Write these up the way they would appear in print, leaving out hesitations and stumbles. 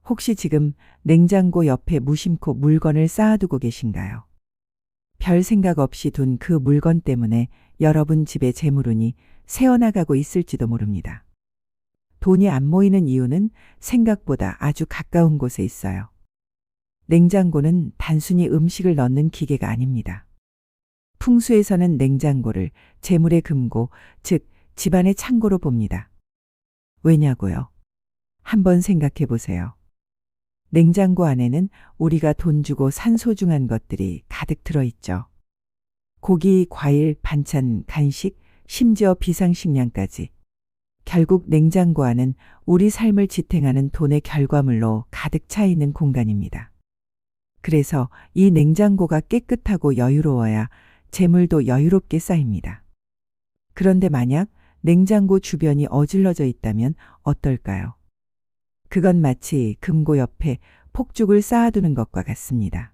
혹시 지금 냉장고 옆에 무심코 물건을 쌓아두고 계신가요? 별 생각 없이 둔 그 물건 때문에 여러분 집의 재물운이 새어나가고 있을지도 모릅니다. 돈이 안 모이는 이유는 생각보다 아주 가까운 곳에 있어요. 냉장고는 단순히 음식을 넣는 기계가 아닙니다. 풍수에서는 냉장고를 재물의 금고, 즉 집안의 창고로 봅니다. 왜냐고요? 한번 생각해 보세요. 냉장고 안에는 우리가 돈 주고 산 소중한 것들이 가득 들어있죠. 고기, 과일, 반찬, 간식, 심지어 비상식량까지. 결국 냉장고 안은 우리 삶을 지탱하는 돈의 결과물로 가득 차 있는 공간입니다. 그래서 이 냉장고가 깨끗하고 여유로워야 재물도 여유롭게 쌓입니다. 그런데 만약 냉장고 주변이 어질러져 있다면 어떨까요? 그건 마치 금고 옆에 폭죽을 쌓아두는 것과 같습니다.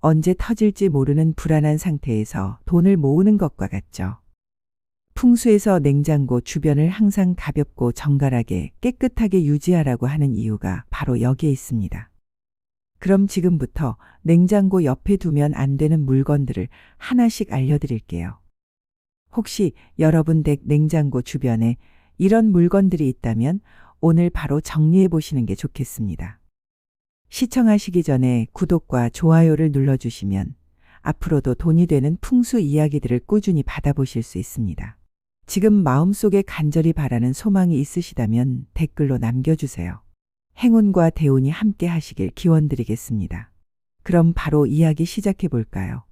언제 터질지 모르는 불안한 상태에서 돈을 모으는 것과 같죠. 풍수에서 냉장고 주변을 항상 가볍고 정갈하게 깨끗하게 유지하라고 하는 이유가 바로 여기에 있습니다. 그럼 지금부터 냉장고 옆에 두면 안 되는 물건들을 하나씩 알려드릴게요. 혹시 여러분 댁 냉장고 주변에 이런 물건들이 있다면 오늘 바로 정리해 보시는 게 좋겠습니다. 시청하시기 전에 구독과 좋아요를 눌러주시면 앞으로도 돈이 되는 풍수 이야기들을 꾸준히 받아보실 수 있습니다. 지금 마음속에 간절히 바라는 소망이 있으시다면 댓글로 남겨주세요. 행운과 대운이 함께 하시길 기원드리겠습니다. 그럼 바로 이야기 시작해 볼까요?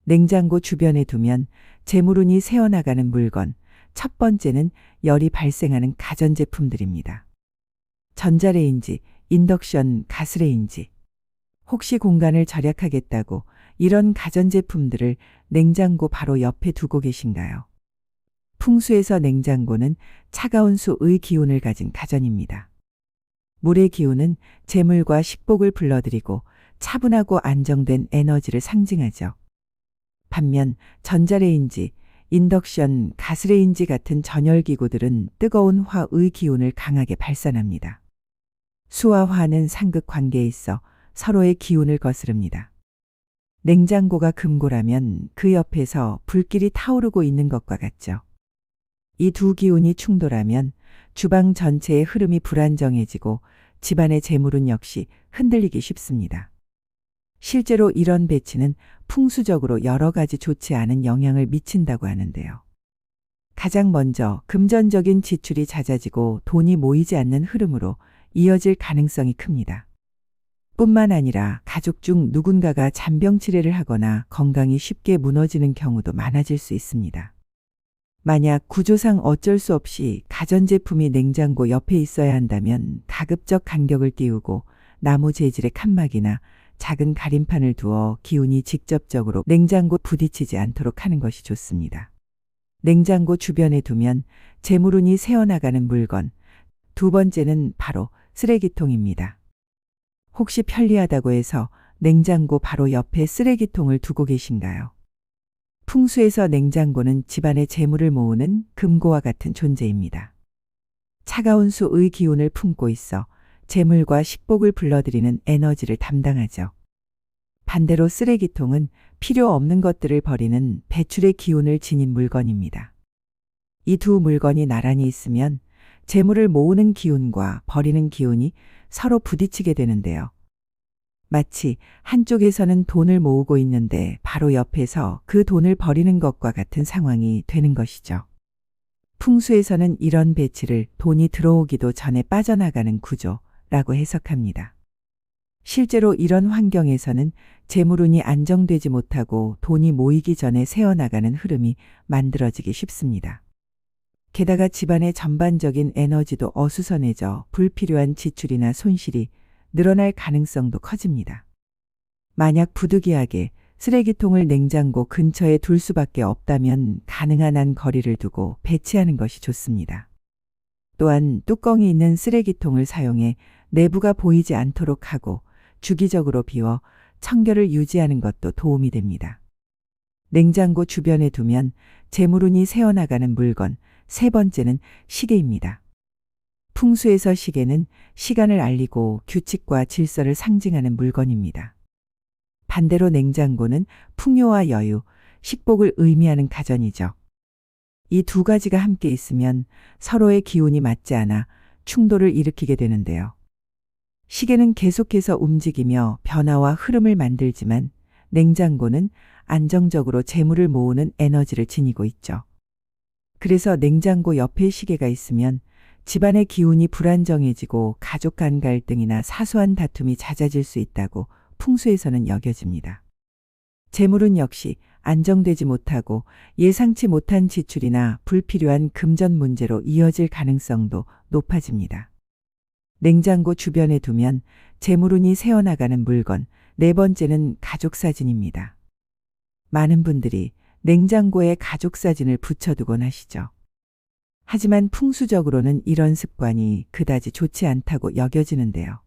냉장고 주변에 두면 재물운이 새어나가는 물건, 첫 번째는 열이 발생하는 가전제품들입니다. 전자레인지, 인덕션, 가스레인지. 혹시 공간을 절약하겠다고 이런 가전제품들을 냉장고 바로 옆에 두고 계신가요? 풍수에서 냉장고는 차가운 수의 기운을 가진 가전입니다. 물의 기운은 재물과 식복을 불러들이고 차분하고 안정된 에너지를 상징하죠. 반면 전자레인지, 인덕션, 가스레인지 같은 전열기구들은 뜨거운 화의 기운을 강하게 발산합니다. 수와 화는 상극 관계에 있어 서로의 기운을 거스릅니다. 냉장고가 금고라면 그 옆에서 불길이 타오르고 있는 것과 같죠. 이 두 기운이 충돌하면 주방 전체의 흐름이 불안정해지고 집안의 재물운 역시 흔들리기 쉽습니다. 실제로 이런 배치는 풍수적으로 여러 가지 좋지 않은 영향을 미친다고 하는데요. 가장 먼저 금전적인 지출이 잦아지고 돈이 모이지 않는 흐름으로 이어질 가능성이 큽니다. 뿐만 아니라 가족 중 누군가가 잔병치레를 하거나 건강이 쉽게 무너지는 경우도 많아질 수 있습니다. 만약 구조상 어쩔 수 없이 가전제품이 냉장고 옆에 있어야 한다면 가급적 간격을 띄우고 나무 재질의 칸막이나 작은 가림판을 두어 기운이 직접적으로 냉장고 부딪히지 않도록 하는 것이 좋습니다. 냉장고 주변에 두면 재물운이 새어나가는 물건, 두 번째는 바로 쓰레기통입니다. 혹시 편리하다고 해서 냉장고 바로 옆에 쓰레기통을 두고 계신가요? 풍수에서 냉장고는 집안의 재물을 모으는 금고와 같은 존재입니다. 차가운 수의 기운을 품고 있어 재물과 식복을 불러들이는 에너지를 담당하죠. 반대로 쓰레기통은 필요 없는 것들을 버리는 배출의 기운을 지닌 물건입니다. 이 두 물건이 나란히 있으면 재물을 모으는 기운과 버리는 기운이 서로 부딪히게 되는데요. 마치 한쪽에서는 돈을 모으고 있는데 바로 옆에서 그 돈을 버리는 것과 같은 상황이 되는 것이죠. 풍수에서는 이런 배치를 돈이 들어오기도 전에 빠져나가는 구조라고 해석합니다. 실제로 이런 환경에서는 재물운이 안정되지 못하고 돈이 모이기 전에 새어나가는 흐름이 만들어지기 쉽습니다. 게다가 집안의 전반적인 에너지도 어수선해져 불필요한 지출이나 손실이 늘어날 가능성도 커집니다. 만약 부득이하게 쓰레기통을 냉장고 근처에 둘 수밖에 없다면 가능한 한 거리를 두고 배치하는 것이 좋습니다. 또한 뚜껑이 있는 쓰레기통을 사용해 내부가 보이지 않도록 하고 주기적으로 비워 청결을 유지하는 것도 도움이 됩니다. 냉장고 주변에 두면 재물운이 새어나가는 물건, 세 번째는 시계입니다. 풍수에서 시계는 시간을 알리고 규칙과 질서를 상징하는 물건입니다. 반대로 냉장고는 풍요와 여유, 식복을 의미하는 가전이죠. 이 두 가지가 함께 있으면 서로의 기운이 맞지 않아 충돌을 일으키게 되는데요. 시계는 계속해서 움직이며 변화와 흐름을 만들지만 냉장고는 안정적으로 재물을 모으는 에너지를 지니고 있죠. 그래서 냉장고 옆에 시계가 있으면 집안의 기운이 불안정해지고 가족 간 갈등이나 사소한 다툼이 잦아질 수 있다고 풍수에서는 여겨집니다. 재물은 역시 안정되지 못하고 예상치 못한 지출이나 불필요한 금전 문제로 이어질 가능성도 높아집니다. 냉장고 주변에 두면 재물운이 새어나가는 물건, 네 번째는 가족 사진입니다. 많은 분들이 냉장고에 가족 사진을 붙여두곤 하시죠. 하지만 풍수적으로는 이런 습관이 그다지 좋지 않다고 여겨지는데요.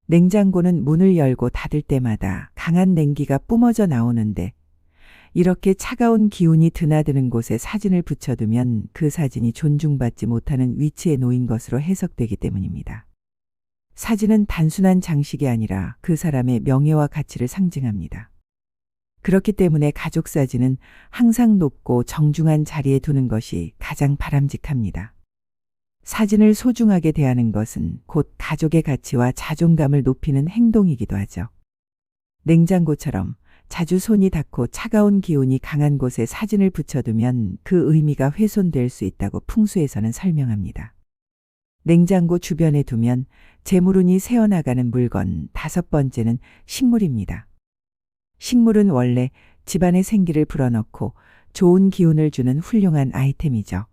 냉장고는 문을 열고 닫을 때마다 강한 냉기가 뿜어져 나오는데 이렇게 차가운 기운이 드나드는 곳에 사진을 붙여두면 그 사진이 존중받지 못하는 위치에 놓인 것으로 해석되기 때문입니다. 사진은 단순한 장식이 아니라 그 사람의 명예와 가치를 상징합니다. 그렇기 때문에 가족 사진은 항상 높고 정중한 자리에 두는 것이 가장 바람직합니다. 사진을 소중하게 대하는 것은 곧 가족의 가치와 자존감을 높이는 행동이기도 하죠. 냉장고처럼 자주 손이 닿고 차가운 기운이 강한 곳에 사진을 붙여두면 그 의미가 훼손될 수 있다고 풍수에서는 설명합니다. 냉장고 주변에 두면 재물운이 새어나가는 물건, 다섯 번째는 식물입니다. 식물은 원래 집안의 생기를 불어넣고 좋은 기운을 주는 훌륭한 아이템이죠.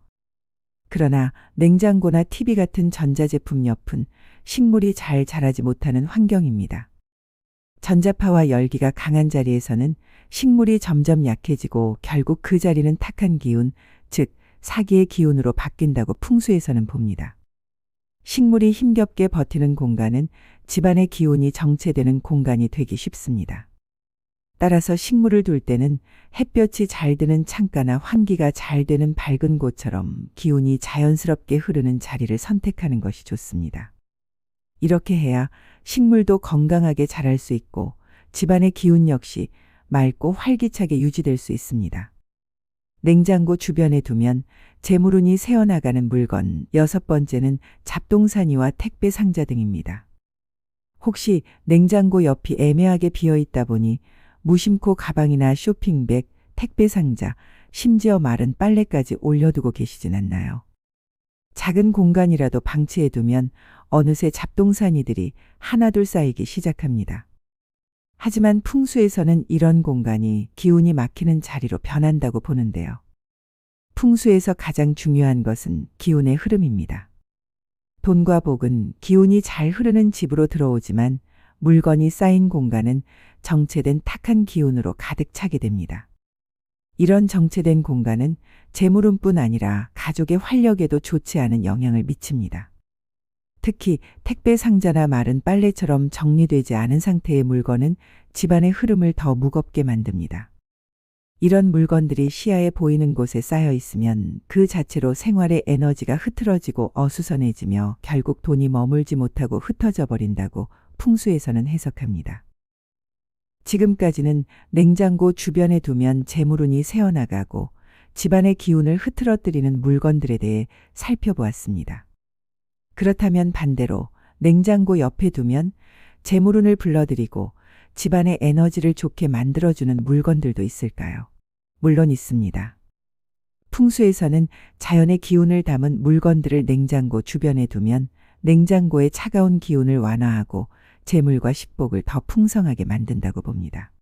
그러나 냉장고나 TV 같은 전자제품 옆은 식물이 잘 자라지 못하는 환경입니다. 전자파와 열기가 강한 자리에서는 식물이 점점 약해지고 결국 그 자리는 탁한 기운, 즉 사기의 기운으로 바뀐다고 풍수에서는 봅니다. 식물이 힘겹게 버티는 공간은 집안의 기운이 정체되는 공간이 되기 쉽습니다. 따라서 식물을 둘 때는 햇볕이 잘 드는 창가나 환기가 잘 되는 밝은 곳처럼 기운이 자연스럽게 흐르는 자리를 선택하는 것이 좋습니다. 이렇게 해야 식물도 건강하게 자랄 수 있고 집안의 기운 역시 맑고 활기차게 유지될 수 있습니다. 냉장고 주변에 두면 재물운이 새어나가는 물건, 여섯 번째는 잡동사니와 택배 상자 등입니다. 혹시 냉장고 옆이 애매하게 비어 있다 보니 무심코 가방이나 쇼핑백, 택배 상자, 심지어 마른 빨래까지 올려두고 계시진 않나요? 작은 공간이라도 방치해두면 어느새 잡동사니들이 하나둘 쌓이기 시작합니다. 하지만 풍수에서는 이런 공간이 기운이 막히는 자리로 변한다고 보는데요. 풍수에서 가장 중요한 것은 기운의 흐름입니다. 돈과 복은 기운이 잘 흐르는 집으로 들어오지만 물건이 쌓인 공간은 정체된 탁한 기운으로 가득 차게 됩니다. 이런 정체된 공간은 재물운뿐 아니라 가족의 활력에도 좋지 않은 영향을 미칩니다. 특히 택배 상자나 마른 빨래처럼 정리되지 않은 상태의 물건은 집안의 흐름을 더 무겁게 만듭니다. 이런 물건들이 시야에 보이는 곳에 쌓여 있으면 그 자체로 생활의 에너지가 흐트러지고 어수선해지며 결국 돈이 머물지 못하고 흩어져 버린다고 풍수에서는 해석합니다. 지금까지는 냉장고 주변에 두면 재물운이 새어나가고 집안의 기운을 흐트러뜨리는 물건들에 대해 살펴보았습니다. 그렇다면 반대로 냉장고 옆에 두면 재물운을 불러들이고 집안의 에너지를 좋게 만들어주는 물건들도 있을까요? 물론 있습니다. 풍수에서는 자연의 기운을 담은 물건들을 냉장고 주변에 두면 냉장고의 차가운 기운을 완화하고 재물과 식복을 더 풍성하게 만든다고 봅니다.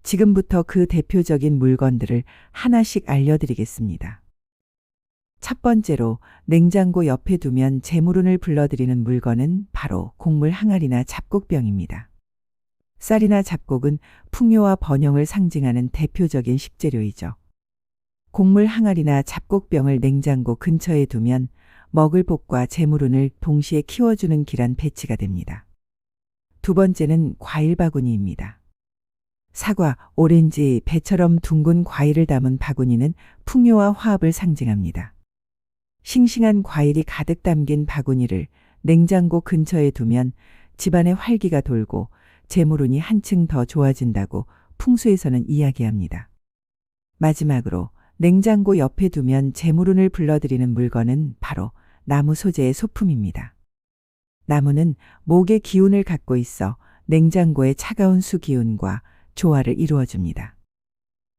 지금부터 그 대표적인 물건들을 하나씩 알려드리겠습니다. 첫 번째로 냉장고 옆에 두면 재물운을 불러들이는 물건은 바로 곡물 항아리나 잡곡병입니다. 쌀이나 잡곡은 풍요와 번영을 상징하는 대표적인 식재료이죠. 곡물 항아리나 잡곡병을 냉장고 근처에 두면 먹을 복과 재물운을 동시에 키워주는 길한 배치가 됩니다. 두 번째는 과일 바구니입니다. 사과, 오렌지, 배처럼 둥근 과일을 담은 바구니는 풍요와 화합을 상징합니다. 싱싱한 과일이 가득 담긴 바구니를 냉장고 근처에 두면 집안에 활기가 돌고 재물운이 한층 더 좋아진다고 풍수에서는 이야기합니다. 마지막으로 냉장고 옆에 두면 재물운을 불러들이는 물건은 바로 나무 소재의 소품입니다. 나무는 목의 기운을 갖고 있어 냉장고의 차가운 수 기운과 조화를 이루어줍니다.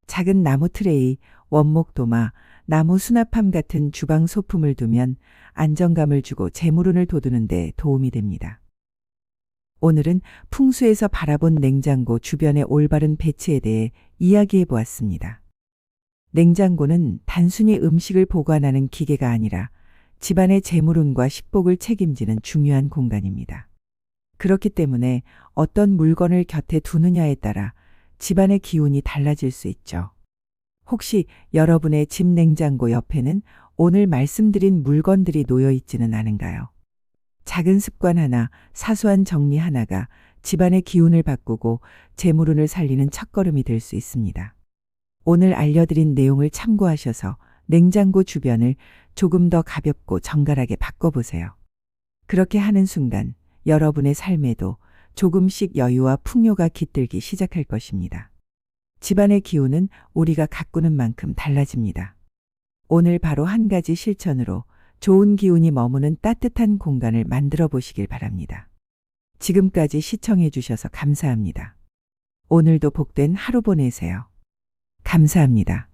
작은 나무 트레이, 원목 도마, 나무 수납함 같은 주방 소품을 두면 안정감을 주고 재물운을 돋우는 데 도움이 됩니다. 오늘은 풍수에서 바라본 냉장고 주변의 올바른 배치에 대해 이야기해 보았습니다. 냉장고는 단순히 음식을 보관하는 기계가 아니라 집안의 재물운과 식복을 책임지는 중요한 공간입니다. 그렇기 때문에 어떤 물건을 곁에 두느냐에 따라 집안의 기운이 달라질 수 있죠. 혹시 여러분의 집 냉장고 옆에는 오늘 말씀드린 물건들이 놓여 있지는 않은가요? 작은 습관 하나, 사소한 정리 하나가 집안의 기운을 바꾸고 재물운을 살리는 첫걸음이 될 수 있습니다. 오늘 알려드린 내용을 참고하셔서 냉장고 주변을 조금 더 가볍고 정갈하게 바꿔보세요. 그렇게 하는 순간 여러분의 삶에도 조금씩 여유와 풍요가 깃들기 시작할 것입니다. 집안의 기운은 우리가 가꾸는 만큼 달라집니다. 오늘 바로 한 가지 실천으로 좋은 기운이 머무는 따뜻한 공간을 만들어 보시길 바랍니다. 지금까지 시청해 주셔서 감사합니다. 오늘도 복된 하루 보내세요. 감사합니다.